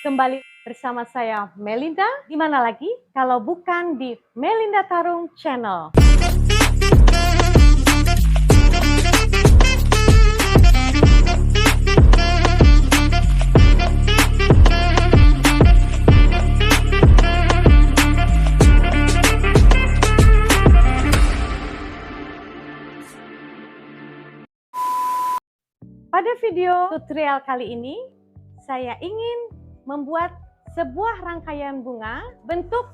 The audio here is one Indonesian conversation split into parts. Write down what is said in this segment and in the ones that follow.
Kembali bersama saya Melinda, di mana lagi kalau bukan di Melinda Tarung Channel. Pada video tutorial kali ini, saya ingin membuat sebuah rangkaian bunga bentuk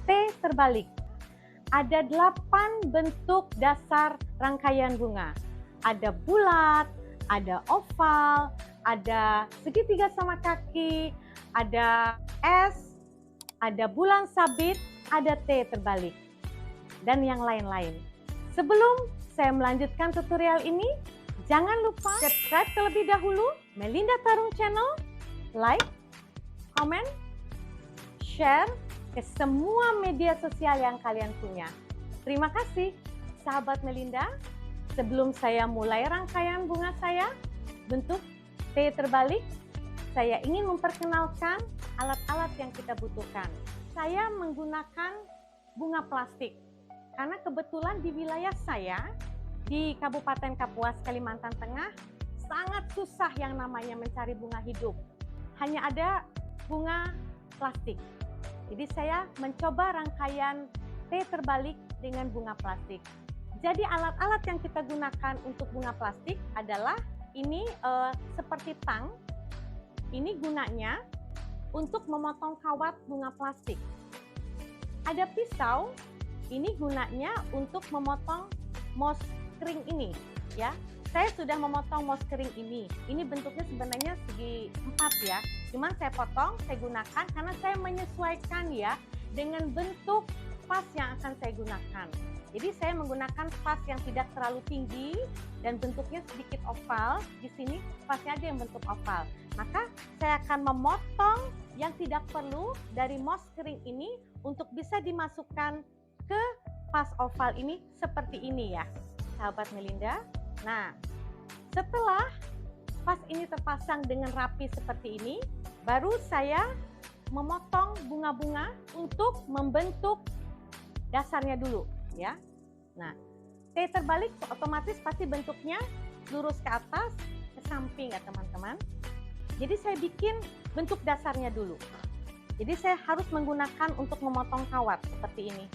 T terbalik. Ada 8 bentuk dasar rangkaian bunga. Ada bulat, ada oval, ada segitiga sama kaki, ada S, ada bulan sabit, ada T terbalik, dan yang lain-lain. Sebelum saya melanjutkan tutorial ini, jangan lupa subscribe terlebih dahulu Melinda Tarung Channel, like, komen, share ke semua media sosial yang kalian punya. Terima kasih, sahabat Melinda. Sebelum saya mulai rangkaian bunga saya bentuk T terbalik, saya ingin memperkenalkan alat-alat yang kita butuhkan. Saya menggunakan bunga plastik, karena kebetulan di wilayah saya, di Kabupaten Kapuas, Kalimantan Tengah, sangat susah yang namanya mencari bunga hidup. Hanya ada bunga plastik. Jadi saya mencoba rangkaian T terbalik dengan bunga plastik. Jadi alat-alat yang kita gunakan untuk bunga plastik adalah ini seperti tang. Ini gunanya untuk memotong kawat bunga plastik. Ada pisau. Ini gunanya untuk memotong moss kering ini, ya. Saya sudah memotong moss kering ini. Ini bentuknya sebenarnya segi 4 ya. Cuman saya potong, saya gunakan karena saya menyesuaikan ya dengan bentuk vas yang akan saya gunakan. Jadi saya menggunakan vas yang tidak terlalu tinggi dan bentuknya sedikit oval. Di sini vasnya aja yang bentuk oval. Maka saya akan memotong yang tidak perlu dari moss kering ini untuk bisa dimasukkan ke vas oval ini seperti ini ya, sahabat Melinda. Nah, setelah vas ini terpasang dengan rapi seperti ini, baru saya memotong bunga-bunga untuk membentuk dasarnya dulu ya. Nah, T terbalik otomatis pasti bentuknya lurus ke atas, ke samping ya teman-teman. Jadi saya bikin bentuk dasarnya dulu. Jadi saya harus menggunakan untuk memotong kawat seperti ini.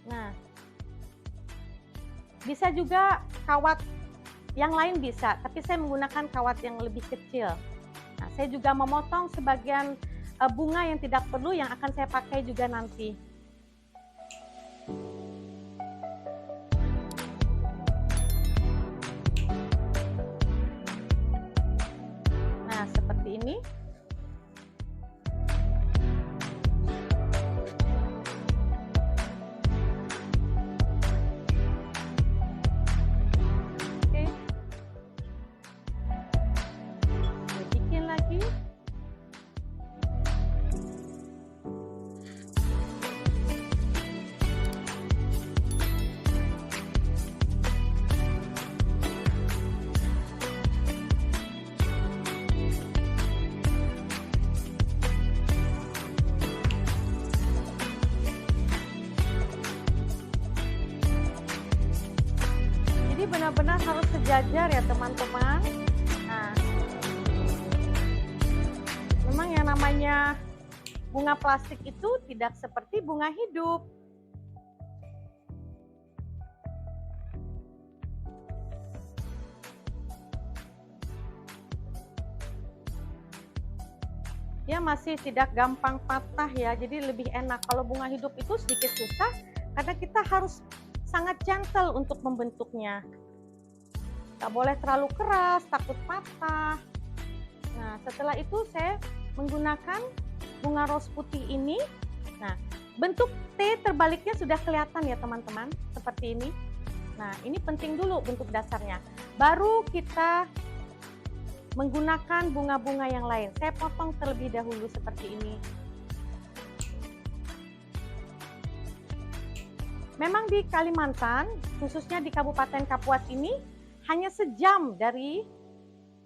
Nah, bisa juga kawat yang lain bisa, tapi saya menggunakan kawat yang lebih kecil. Nah, saya juga memotong sebagian bunga yang tidak perlu yang akan saya pakai juga nanti. Nah, seperti ini. Benar-benar harus sejajar ya teman-teman. Nah, memang yang namanya bunga plastik itu tidak seperti bunga hidup. Dia masih tidak gampang patah ya, jadi lebih enak. Kalau bunga hidup itu sedikit susah karena kita harus sangat gentle untuk membentuknya. Nggak boleh terlalu keras, takut patah. Nah, setelah itu saya menggunakan bunga ros putih ini. Nah, bentuk T terbaliknya sudah kelihatan ya teman-teman, seperti ini. Nah, ini penting dulu bentuk dasarnya. Baru kita menggunakan bunga-bunga yang lain. Saya potong terlebih dahulu seperti ini. Memang di Kalimantan, khususnya di Kabupaten Kapuas ini, hanya sejam dari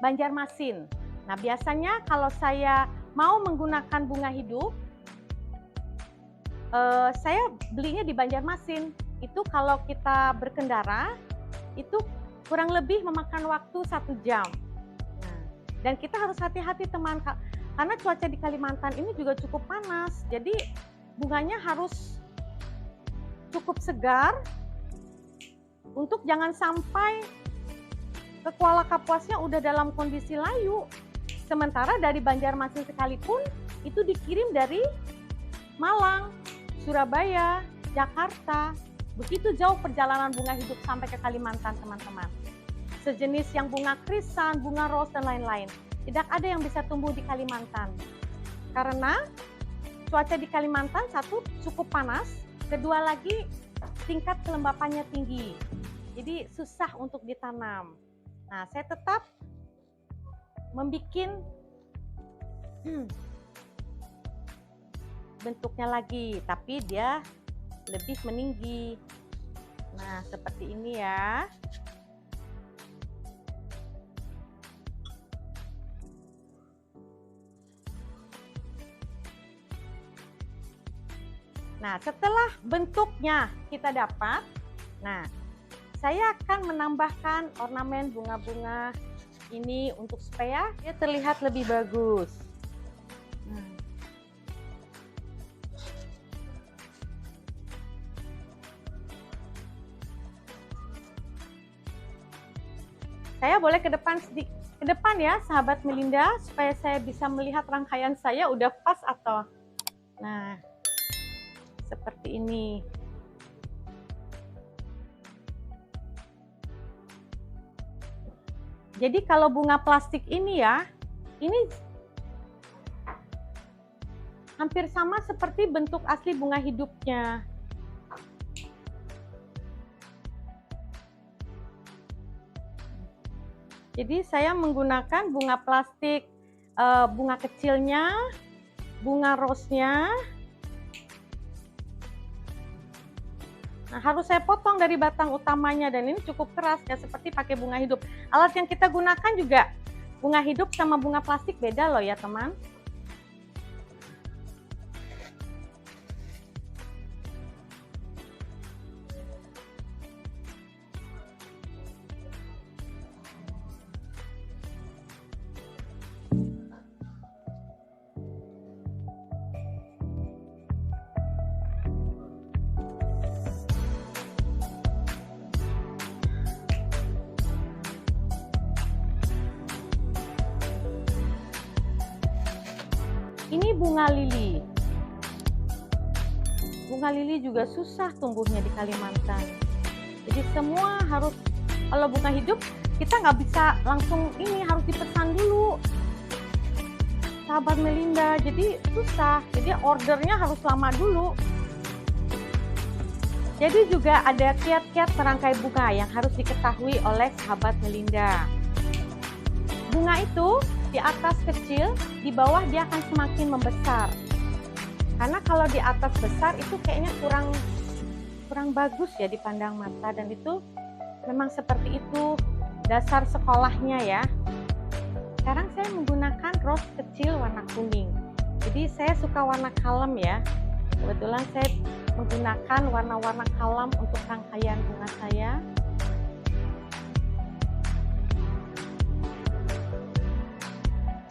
Banjarmasin. Nah, biasanya kalau saya mau menggunakan bunga hidup, saya belinya di Banjarmasin. Itu kalau kita berkendara, itu kurang lebih memakan waktu 1 jam. Nah, dan kita harus hati-hati teman, karena cuaca di Kalimantan ini juga cukup panas. Jadi bunganya harus cukup segar untuk jangan sampai ke Kuala Kapuasnya udah dalam kondisi layu. Sementara dari Banjarmasin sekalipun itu dikirim dari Malang, Surabaya, Jakarta. Begitu jauh perjalanan bunga hidup sampai ke Kalimantan, teman-teman. Sejenis yang bunga krisan, bunga rose, dan lain-lain. Tidak ada yang bisa tumbuh di Kalimantan. Karena cuaca di Kalimantan, satu, cukup panas. Kedua lagi, tingkat kelembapannya tinggi. Jadi susah untuk ditanam. Nah, saya tetap membuat bentuknya lagi, tapi dia lebih meninggi. Nah, seperti ini ya. Nah, setelah bentuknya kita dapat, nah, saya akan menambahkan ornamen bunga-bunga ini untuk supaya dia terlihat lebih bagus. Saya boleh ke depan ya, sahabat Melinda, supaya saya bisa melihat rangkaian saya udah pas atau. Nah, seperti ini. Jadi kalau bunga plastik ini ya, ini hampir sama seperti bentuk asli bunga hidupnya. Jadi saya menggunakan bunga plastik, bunga kecilnya, bunga rose-nya. Nah, harus saya potong dari batang utamanya, dan ini cukup keras ya, seperti pakai bunga hidup. Alat yang kita gunakan juga bunga hidup sama bunga plastik beda loh ya teman. Ini bunga lili. Bunga lili juga susah tumbuhnya di Kalimantan. Jadi semua harus, kalau bunga hidup kita nggak bisa langsung ini, harus dipesan dulu. Sahabat Melinda, jadi susah. Jadi ordernya harus lama dulu. Jadi juga ada kiat-kiat merangkai bunga yang harus diketahui oleh sahabat Melinda. Bunga itu di atas kecil, di bawah dia akan semakin membesar. Karena kalau di atas besar itu kayaknya kurang bagus ya dipandang mata, dan itu memang seperti itu dasar sekolahnya ya. Sekarang saya menggunakan rose kecil warna kuning. Jadi saya suka warna kalem ya. Kebetulan saya menggunakan warna-warna kalem untuk rangkaian bunga saya.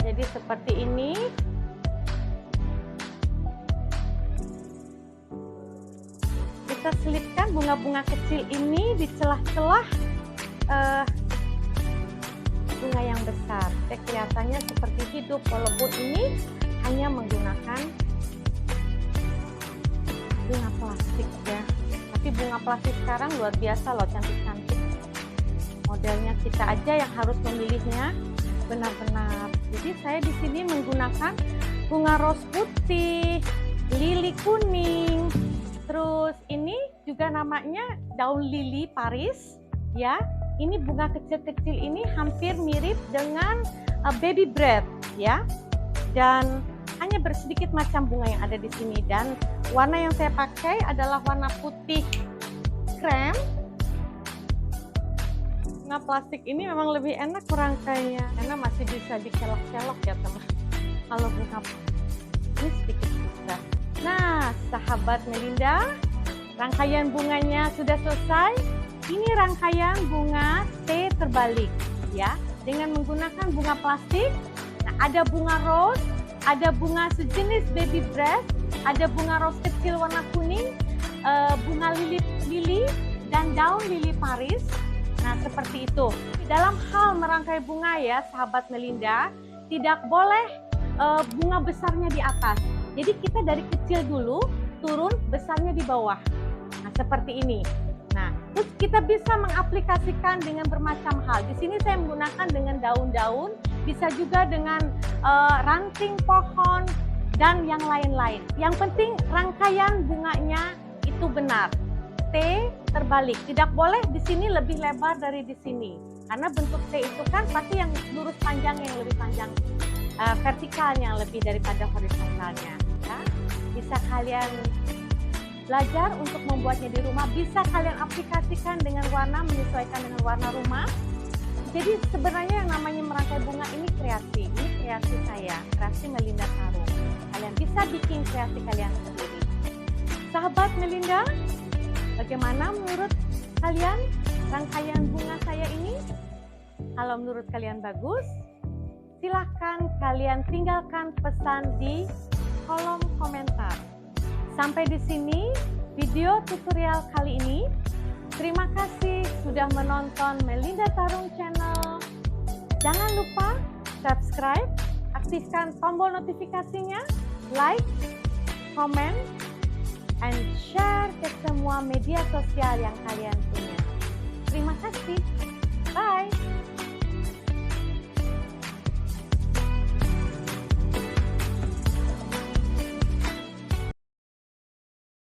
Jadi seperti ini. Kita selipkan bunga-bunga kecil ini di celah-celah bunga yang besar. Kelihatannya seperti hidup, walaupun ini hanya menggunakan bunga plastik ya. Tapi bunga plastik sekarang luar biasa loh, cantik-cantik. Modelnya kita aja yang harus memilihnya benar-benar. Jadi saya di sini menggunakan bunga rose putih, lili kuning, terus ini juga namanya daun lili Paris ya. Ini bunga kecil-kecil ini hampir mirip dengan baby breath ya. Dan hanya bersedikit macam bunga yang ada di sini, dan warna yang saya pakai adalah warna putih krem. bunga plastik ini memang lebih enak merangkainya karena masih bisa dikelok-kelok ya teman. Kalau bunga ini sedikit susah. Nah, sahabat Melinda, rangkaian bunganya sudah selesai. Ini rangkaian bunga T terbalik ya, dengan menggunakan bunga plastik. Nah, ada bunga rose, ada bunga sejenis baby breath, ada bunga rose kecil warna kuning, bunga lili dan daun lili Paris. Nah, seperti itu. Dalam hal merangkai bunga ya, sahabat Melinda, tidak boleh bunga besarnya di atas. Jadi kita dari kecil dulu, turun besarnya di bawah. Nah, seperti ini. Nah, terus kita bisa mengaplikasikan dengan bermacam hal. Di sini saya menggunakan dengan daun-daun, bisa juga dengan ranting pohon dan yang lain-lain. Yang penting rangkaian bunganya itu benar. T terbalik. Tidak boleh di sini lebih lebar dari di sini. Karena bentuk T itu kan pasti yang lurus panjang yang lebih panjang, vertikalnya lebih daripada horizontalnya. Ya. Bisa kalian belajar untuk membuatnya di rumah, bisa kalian aplikasikan dengan warna, menyesuaikan dengan warna rumah. Jadi sebenarnya yang namanya merangkai bunga ini kreasi saya, kreasi Melinda Tarung. Kalian bisa bikin kreasi kalian sendiri. Sahabat Melinda, bagaimana menurut kalian rangkaian bunga saya ini? Kalau menurut kalian bagus, silahkan kalian tinggalkan pesan di kolom komentar. Sampai di sini video tutorial kali ini. Terima kasih sudah menonton Melinda Tarung Channel. Jangan lupa subscribe, aktifkan tombol notifikasinya, like, comment, and share ke semua media sosial yang kalian punya. Terima kasih. Bye.